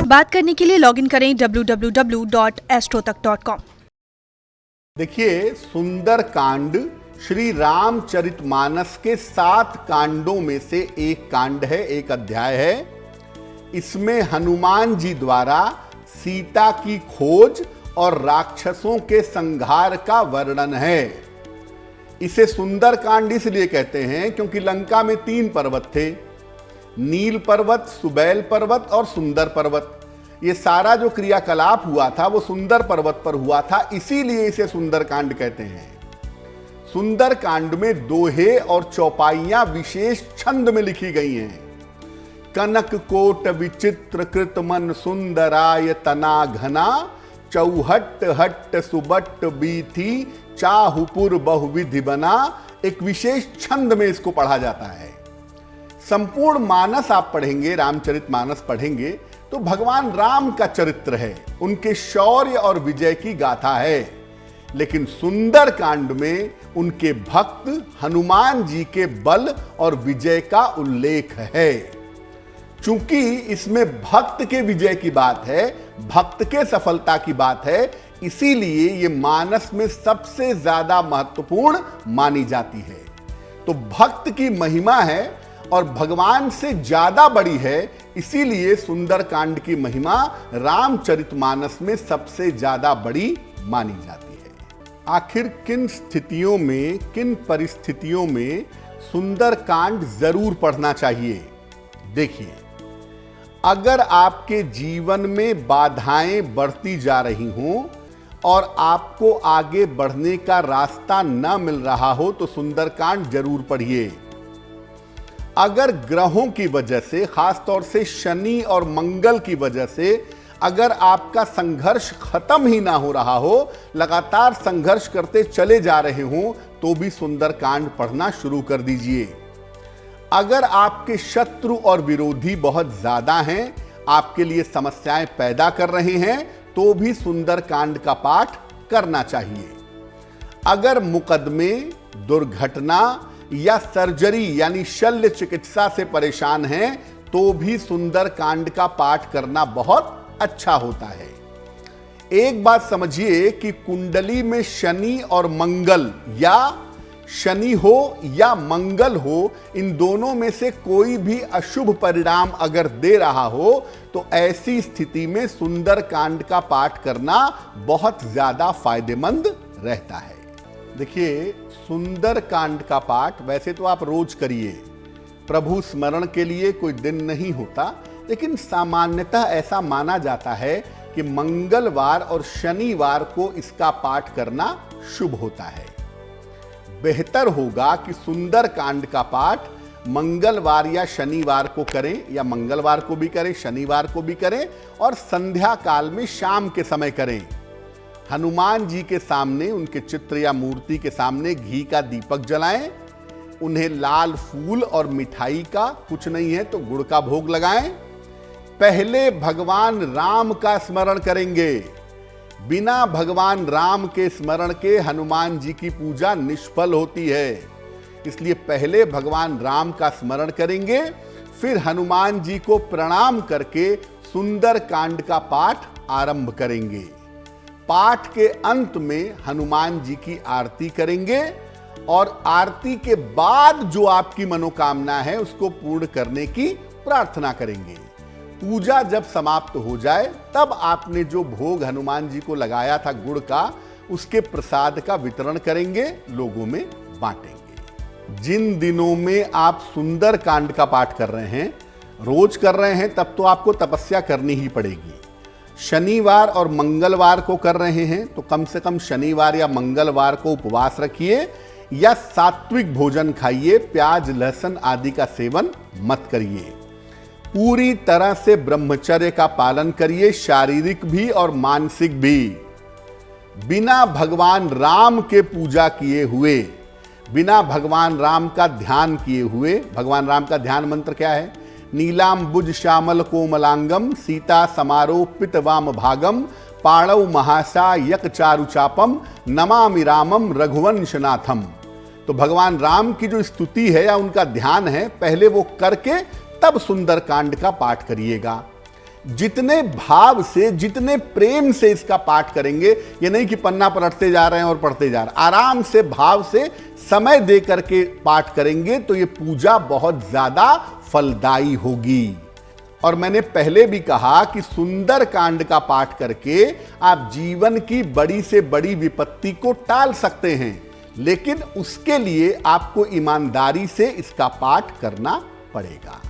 बात करने के लिए लॉगिन करें www.astrotak.com। देखिए, सुंदर कांड श्री रामचरितमानस के 7 कांडों में से एक कांड है, एक अध्याय है। इसमें हनुमान जी द्वारा सीता की खोज और राक्षसों के संहार का वर्णन है। इसे सुंदर कांड इसलिए कहते हैं क्योंकि लंका में 3 पर्वत थे, नील पर्वत, सुबैल पर्वत और सुंदर पर्वत। ये सारा जो क्रियाकलाप हुआ था वो सुंदर पर्वत पर हुआ था, इसीलिए इसे सुंदर कांड कहते हैं। सुंदर कांड में दोहे और चौपाइयां विशेष छंद में लिखी गई हैं। कनक कोट विचित्र कृत मन सुंदराय तना घना, चौहट्ट हट्ट सुबट्ट बीथी चाहुपुर बहुविधि बना। एक विशेष छंद में इसको पढ़ा जाता है। संपूर्ण मानस आप पढ़ेंगे, रामचरितमानस पढ़ेंगे तो भगवान राम का चरित्र है, उनके शौर्य और विजय की गाथा है। लेकिन सुंदर कांड में उनके भक्त हनुमान जी के बल और विजय का उल्लेख है। चूंकि इसमें भक्त के विजय की बात है, भक्त के सफलता की बात है, इसीलिए ये मानस में सबसे ज्यादा महत्वपूर्ण मानी जाती है। तो भक्त की महिमा है और भगवान से ज्यादा बड़ी है, इसीलिए सुंदर कांड की महिमा रामचरितमानस में सबसे ज्यादा बड़ी मानी जाती है। आखिर किन स्थितियों में, किन परिस्थितियों में सुंदर कांड जरूर पढ़ना चाहिए? देखिए, अगर आपके जीवन में बाधाएं बढ़ती जा रही हों और आपको आगे बढ़ने का रास्ता न मिल रहा हो तो सुंदरकांड जरूर पढ़िए। अगर ग्रहों की वजह से, खासतौर से शनि और मंगल की वजह से, अगर आपका संघर्ष खत्म ही ना हो रहा हो, लगातार संघर्ष करते चले जा रहे हों, तो भी सुंदरकांड पढ़ना शुरू कर दीजिए। अगर आपके शत्रु और विरोधी बहुत ज्यादा हैं, आपके लिए समस्याएं पैदा कर रहे हैं, तो भी सुंदरकांड का पाठ करना चाहिए। अगर मुकदमे, दुर्घटना या सर्जरी यानी शल्य चिकित्सा से परेशान हैं, तो भी सुंदरकांड का पाठ करना बहुत अच्छा होता है। एक बात समझिए कि कुंडली में शनि और मंगल, या शनि हो या मंगल हो, इन दोनों में से कोई भी अशुभ परिणाम अगर दे रहा हो तो ऐसी स्थिति में सुंदरकांड का पाठ करना बहुत ज्यादा फायदेमंद रहता है। देखिए, सुंदरकांड का पाठ वैसे तो आप रोज करिए, प्रभु स्मरण के लिए कोई दिन नहीं होता, लेकिन सामान्यतः ऐसा माना जाता है कि मंगलवार और शनिवार को इसका पाठ करना शुभ होता है। बेहतर होगा कि सुंदरकांड का पाठ मंगलवार या शनिवार को करें, या मंगलवार को भी करें, शनिवार को भी करें, और संध्या काल में शाम के समय करें। हनुमान जी के सामने, उनके चित्र या मूर्ति के सामने घी का दीपक जलाएं, उन्हें लाल फूल और मिठाई का, कुछ नहीं है तो गुड़ का भोग लगाएं। पहले भगवान राम का स्मरण करेंगे। बिना भगवान राम के स्मरण के हनुमान जी की पूजा निष्फल होती है, इसलिए पहले भगवान राम का स्मरण करेंगे, फिर हनुमान जी को प्रणाम करके सुंदर कांड का पाठ आरंभ करेंगे। पाठ के अंत में हनुमान जी की आरती करेंगे और आरती के बाद जो आपकी मनोकामना है उसको पूर्ण करने की प्रार्थना करेंगे। पूजा जब समाप्त हो जाए तब आपने जो भोग हनुमान जी को लगाया था गुड़ का, उसके प्रसाद का वितरण करेंगे, लोगों में बांटेंगे। जिन दिनों में आप सुंदर कांड का पाठ कर रहे हैं, रोज कर रहे हैं, तब तो आपको तपस्या करनी ही पड़ेगी। शनिवार और मंगलवार को कर रहे हैं तो कम से कम शनिवार या मंगलवार को उपवास रखिए या सात्विक भोजन खाइए, प्याज लहसुन आदि का सेवन मत करिए। पूरी तरह से ब्रह्मचर्य का पालन करिए, शारीरिक भी और मानसिक भी। बिना भगवान राम के पूजा किए हुए, बिना भगवान राम का ध्यान किए हुए, भगवान राम का ध्यान मंत्र क्या है? नीलांबुज श्यामल कोमलांगम सीता समारोपित वाम भागम पाणव महासा यक चारुचापम नमामि रामम रघुवंशनाथम। तो भगवान राम की जो स्तुति है या उनका ध्यान है, पहले वो करके तब सुंदरकांड का पाठ करिएगा। जितने भाव से, जितने प्रेम से इसका पाठ करेंगे, ये नहीं कि पन्ना पलटते जा रहे हैं और पढ़ते जा रहे हैं, आराम से, भाव से, समय दे करके पाठ करेंगे तो ये पूजा बहुत ज्यादा फलदायी होगी। और मैंने पहले भी कहा कि सुंदर कांड का पाठ करके आप जीवन की बड़ी से बड़ी विपत्ति को टाल सकते हैं, लेकिन उसके लिए आपको ईमानदारी से इसका पाठ करना पड़ेगा।